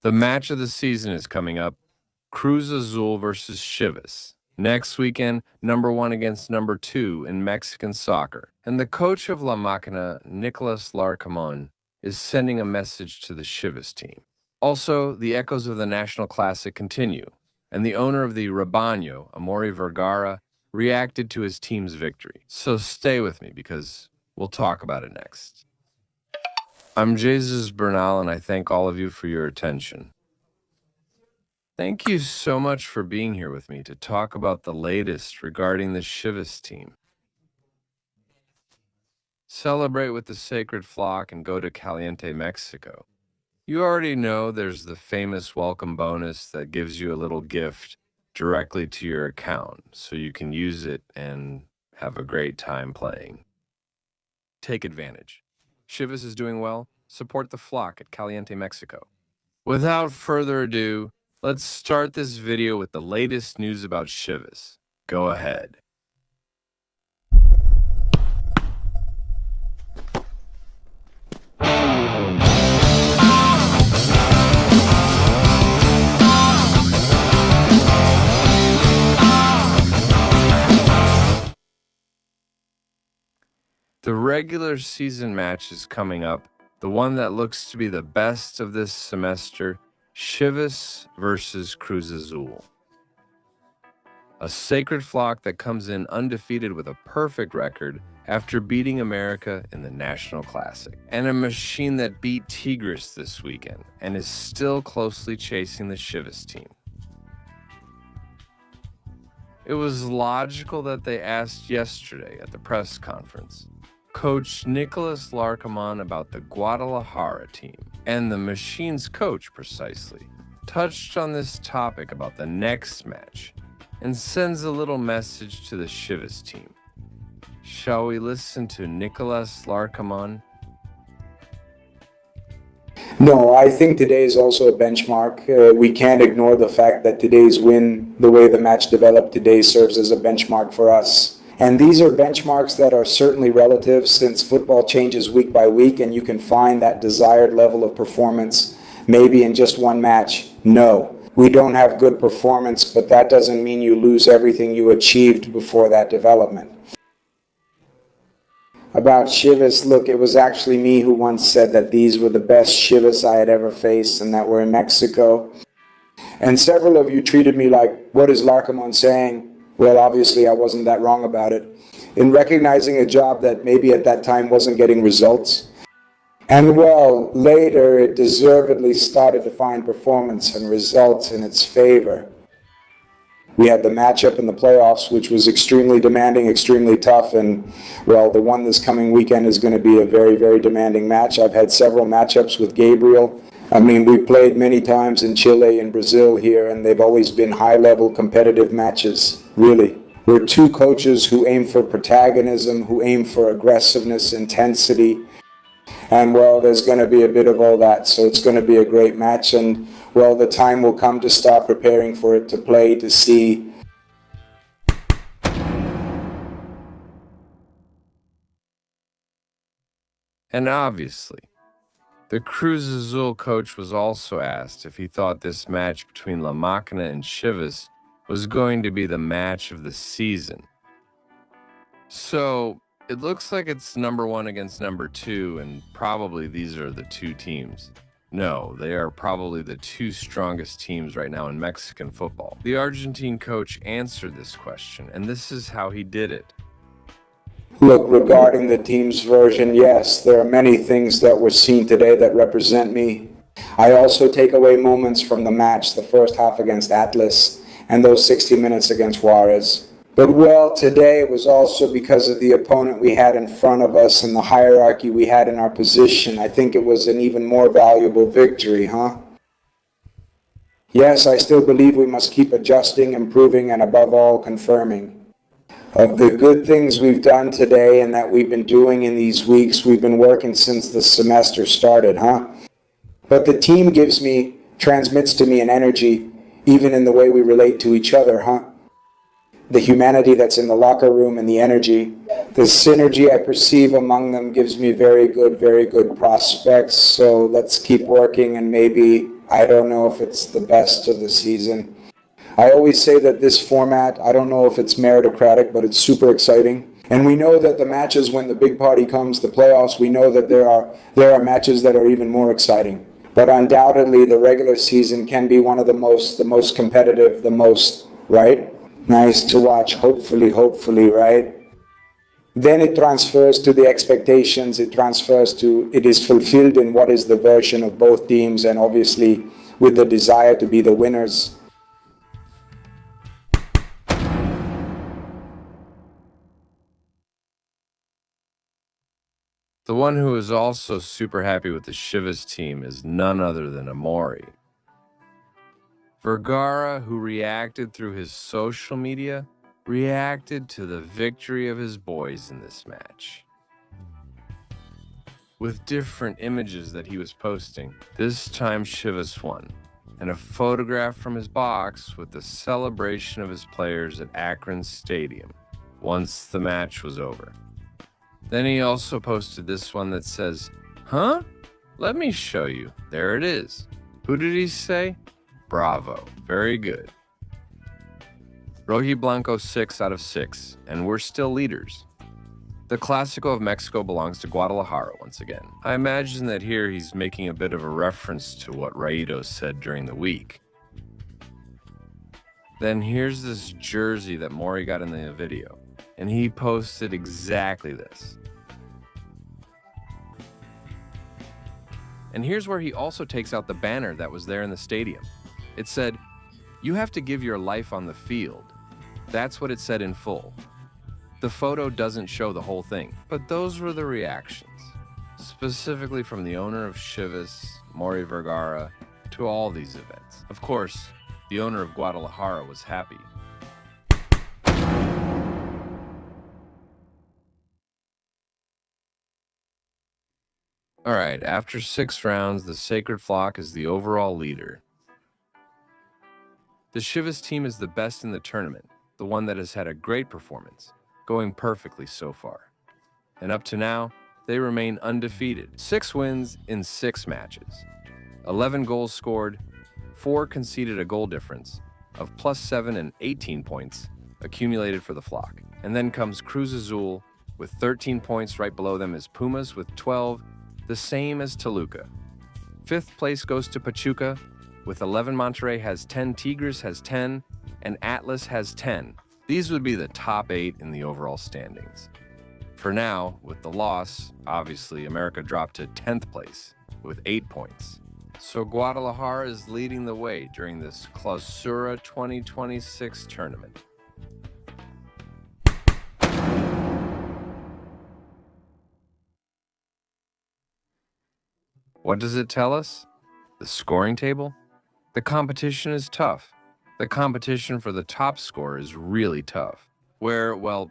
The match of the season is coming up. Cruz Azul versus Chivas. Next weekend, number 1 against number 2 in Mexican soccer. And the coach of La Máquina, Nicolas Larcamón, is sending a message to the Chivas team. Also, the echoes of the National Classic continue, and the owner of the Rebaño, Amaury Vergara, reacted to his team's victory. So stay with me because we'll talk about it next. I'm Jesus Bernal, and I thank all of you for your attention. Thank you so much for being here with me to talk about the latest regarding the Chivas team. Celebrate with the sacred flock and go to Caliente, Mexico. You already know there's the famous welcome bonus that gives you a little gift directly to your account so you can use it and have a great time playing. Take advantage. Chivas is doing well. Support the flock at Caliente, Mexico. Without further ado, let's start this video with the latest news about Chivas. Go ahead. The regular season match is coming up, the one that looks to be the best of this semester, Chivas versus Cruz Azul. A sacred flock that comes in undefeated with a perfect record after beating America in the National Classic. And a machine that beat Tigres this weekend and is still closely chasing the Chivas team. It was logical that they asked yesterday at the press conference Coach Nicolas Larcamón about the Guadalajara team, and the machine's coach precisely touched on this topic about the next match and sends a little message to the Chivas team. Shall we listen to Nicolas Larcamón? No, I think today is also a benchmark. We can't ignore the fact that today's win, the way the match developed today, serves as a benchmark for us. And these are benchmarks that are certainly relative since football changes week by week and you can find that desired level of performance maybe in just one match. No, we don't have good performance, but that doesn't mean you lose everything you achieved before that development. About Chivas, look, it was actually me who once said that these were the best Chivas I had ever faced and that were in Mexico. And several of you treated me like, what is Larcamón saying? Well, obviously I wasn't that wrong about it. In recognizing a job that maybe at that time wasn't getting results. And well, later it deservedly started to find performance and results in its favor. We had the matchup in the playoffs, which was extremely demanding, extremely tough, and well, the one this coming weekend is going to be a very, very demanding match. I've had several matchups with Gabriel. I mean, we played many times in Chile and Brazil here, and they've always been high-level competitive matches, really. We're two coaches who aim for protagonism, who aim for aggressiveness, intensity, and well, there's going to be a bit of all that, so it's going to be a great match, and well, the time will come to start preparing for it, to play, to see. And obviously, the Cruz Azul coach was also asked if he thought this match between La Máquina and Chivas was going to be the match of the season. So, it looks like it's number 1 against number 2, and probably these are the two teams. No, they are probably the two strongest teams right now in Mexican football. The Argentine coach answered this question, and this is how he did it. Look, regarding the team's version, yes, there are many things that were seen today that represent me. I also take away moments from the match, the first half against Atlas, and those 60 minutes against Juarez. But well, today it was also because of the opponent we had in front of us and the hierarchy we had in our position. I think it was an even more valuable victory, huh? Yes, I still believe we must keep adjusting, improving, and above all, confirming. Of the good things we've done today and that we've been doing in these weeks, we've been working since the semester started, huh? But the team transmits to me an energy, even in the way we relate to each other, huh? The humanity that's in the locker room and the energy, the synergy I perceive among them gives me very good prospects. So let's keep working and maybe I don't know if it's the best of the season. I always say that this format, I don't know if it's meritocratic, but it's super exciting. And we know that the matches, when the big party comes, the playoffs, we know that there are matches that are even more exciting. But undoubtedly, the regular season can be one of the most competitive, right? Nice to watch, hopefully, right? Then it transfers to the expectations, it is fulfilled in what is the version of both teams, and obviously with the desire to be the winners. The one who is also super happy with the Chivas team is none other than Amaury. Vergara, who reacted through his social media, reacted to the victory of his boys in this match. With different images that he was posting, this time Chivas won, and a photograph from his box with the celebration of his players at Akron Stadium once the match was over. Then he also posted this one that says, "Huh? Let me show you." There it is. Who did he say? Bravo. Very good. Rojiblanco 6 out of 6, and we're still leaders. The Clásico of Mexico belongs to Guadalajara once again. I imagine that here he's making a bit of a reference to what Raído said during the week. Then here's this jersey that Maury got in the video, and he posted exactly this. And here's where he also takes out the banner that was there in the stadium. It said, "You have to give your life on the field." That's what it said in full. The photo doesn't show the whole thing, but those were the reactions, specifically from the owner of Chivas, Amaury Vergara, to all these events. Of course, the owner of Guadalajara was happy. All right, after 6 rounds, the Sacred Flock is the overall leader. The Chivas team is the best in the tournament, the one that has had a great performance, going perfectly so far. And up to now, they remain undefeated. 6 wins in 6 matches. 11 goals scored, 4 conceded a goal difference of +7 and 18 points accumulated for the Flock. And then comes Cruz Azul with 13 points. Right below them is Pumas with 12, the same as Toluca. 5th place goes to Pachuca with 11. Monterrey has 10, Tigres has 10, and Atlas has 10. These would be the top 8 in the overall standings. For now, with the loss, obviously, America dropped to 10th place with 8 points. So Guadalajara is leading the way during this Clausura 2026 tournament. What does it tell us? The scoring table? The competition is tough. The competition for the top scorer is really tough. Where, well,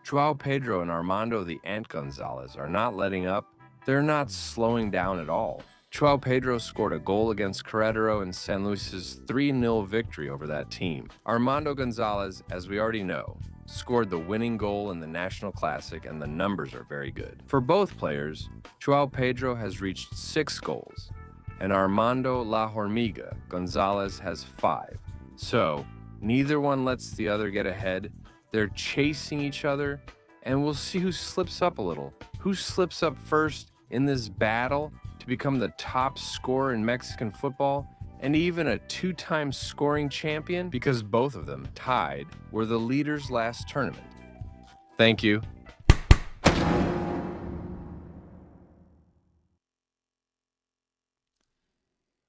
João Pedro and Armando the Ant Gonzalez are not letting up. They're not slowing down at all. João Pedro scored a goal against Querétaro in San Luis's 3-0 victory over that team. Armando Gonzalez, as we already know, scored the winning goal in the National Classic, and the numbers are very good. For both players, João Pedro has reached 6 goals, and Armando La Hormiga Gonzalez has 5. So, neither one lets the other get ahead. They're chasing each other, and we'll see who slips up a little. Who slips up first in this battle to become the top scorer in Mexican football, and even a 2-time scoring champion, because both of them, tied, were the leaders last tournament. Thank you.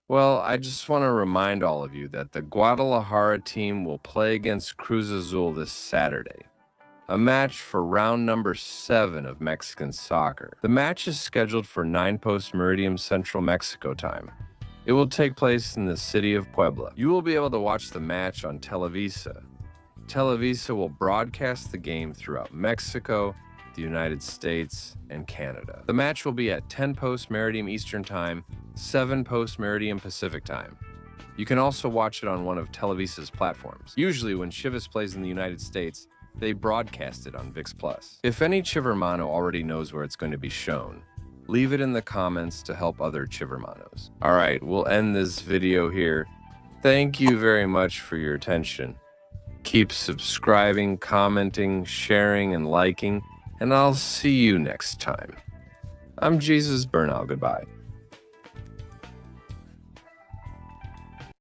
Well, I just want to remind all of you that the Guadalajara team will play against Cruz Azul this Saturday, a match for round number 7 of Mexican soccer. The match is scheduled for 9 post-meridian Central Mexico time. It will take place in the city of Puebla. You will be able to watch the match on Televisa. Televisa will broadcast the game throughout Mexico, the United States, and Canada. The match will be at 10 post-meridian Eastern Time, 7 post-meridian Pacific Time. You can also watch it on one of Televisa's platforms. Usually when Chivas plays in the United States, they broadcast it on ViX+. If any Chivermano already knows where it's going to be shown, Leave it in the comments to help other Chivermanos. All right, we'll end this video here. Thank you very much for your attention. Keep subscribing, commenting, sharing, and liking, and I'll see you next time. I'm Jesus Bernal. Goodbye.